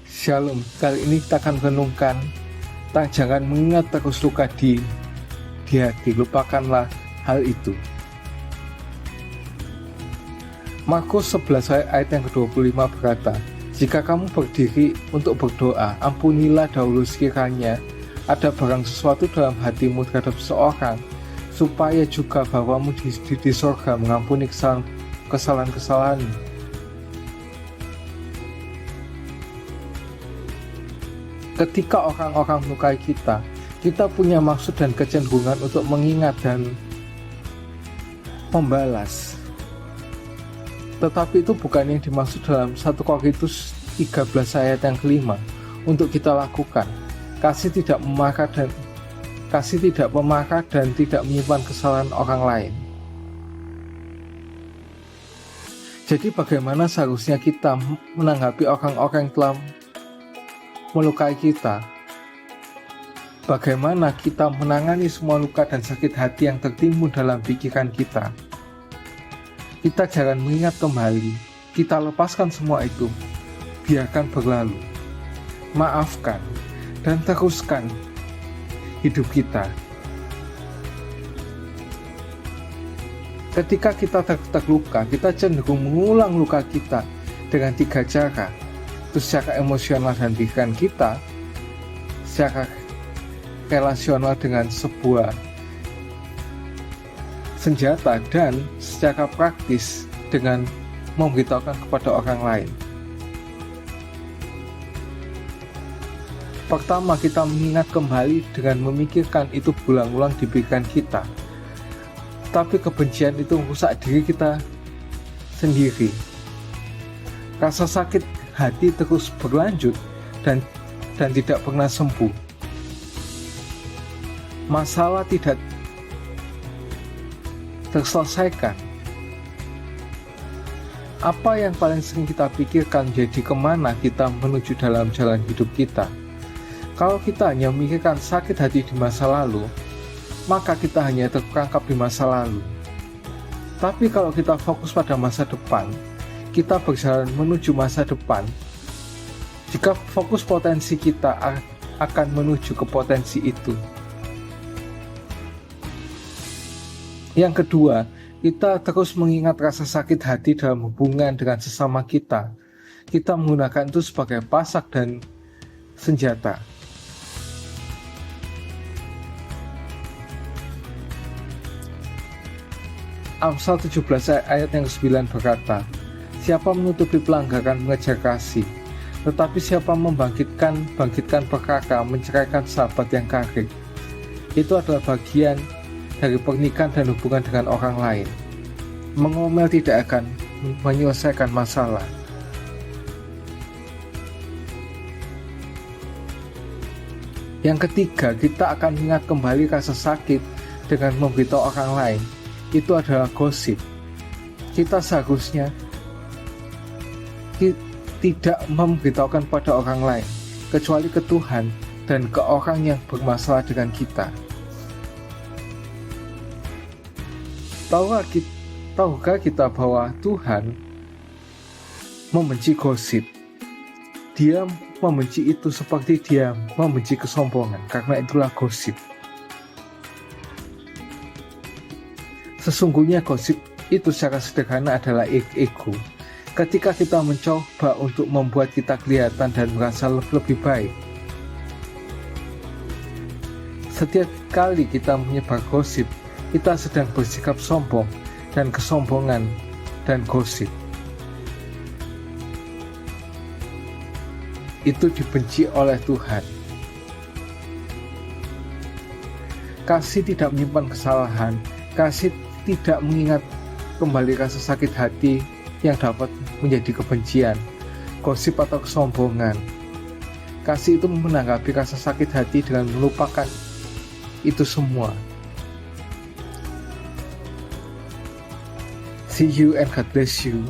Shalom, kali ini kita akan renungkan tentang jangan mengingat terus luka di hati, lupakanlah hal itu. Markus 11 ayat yang ke-25 berkata, jika kamu berdiri untuk berdoa, ampunilah dahulu sekiranya ada barang sesuatu dalam hatimu terhadap seorang, supaya juga Bapamu di sorga mengampuni kesalahan-kesalahanmu. Ketika orang-orang melukai kita, kita punya maksud dan kecenderungan untuk mengingat dan membalas. Tetapi itu bukan yang dimaksud dalam 1 Korintus 13 ayat yang ke-5 untuk kita lakukan. Kasih tidak memarah dan tidak menyimpan kesalahan orang lain. Jadi bagaimana seharusnya kita menanggapi orang-orang yang telah melukai kita? Bagaimana kita menangani semua luka dan sakit hati yang tertimbun dalam pikiran kita? Kita jangan mengingat kembali, kita lepaskan semua itu, biarkan berlalu, maafkan, dan teruskan hidup kita. Ketika kita terluka, kita cenderung mengulang luka kita dengan 3 cara. Itu secara emosional dan pikiran kita, secara relasional dengan sebuah senjata, dan secara praktis dengan memberitahukan kepada orang lain. Pertama, kita mengingat kembali dengan memikirkan itu berulang-ulang di pikiran kita. Tapi kebencian itu merusak diri kita sendiri. Rasa sakit hati terus berlanjut dan tidak pernah sembuh. Masalah tidak terselesaikan. Apa yang paling sering kita pikirkan jadi kemana kita menuju dalam jalan hidup kita. Kalau kita hanya memikirkan sakit hati di masa lalu, maka kita hanya terperangkap di masa lalu. Tapi kalau kita fokus pada masa depan, kita berjalan menuju masa depan. Jika fokus potensi kita akan menuju ke potensi itu. Yang kedua, kita terus mengingat rasa sakit hati dalam hubungan dengan sesama kita. Kita menggunakan itu sebagai pasak dan senjata. Amsal 17 ayat yang ke-9 berkata, siapa menutupi pelanggaran mengejar kasih, tetapi siapa bangkitkan perkara menceraikan sahabat yang karib. Itu adalah bagian dari pernikahan dan hubungan dengan orang lain. Mengomel tidak akan menyelesaikan masalah. Yang ketiga, kita akan ingat kembali rasa sakit dengan memberitahu orang lain. Itu adalah gosip. Kita seharusnya tidak memberitahukan pada orang lain, kecuali ke Tuhan dan ke orang yang bermasalah dengan kita. Tahukah kita bahwa Tuhan membenci gosip? Dia membenci itu seperti dia membenci kesombongan, karena itulah gosip. Sesungguhnya gosip itu secara sederhana adalah ego. Ketika kita mencoba untuk membuat kita kelihatan dan merasa lebih baik. Setiap kali kita menyebar gosip, kita sedang bersikap sombong, dan kesombongan dan gosip itu dibenci oleh Tuhan. Kasih tidak menyimpan kesalahan, kasih tidak mengingat kembali rasa sakit hati yang dapat menjadi kebencian, gosip atau kesombongan. Kasih itu menanggapi rasa sakit hati dengan melupakan itu semua. See you and God bless you.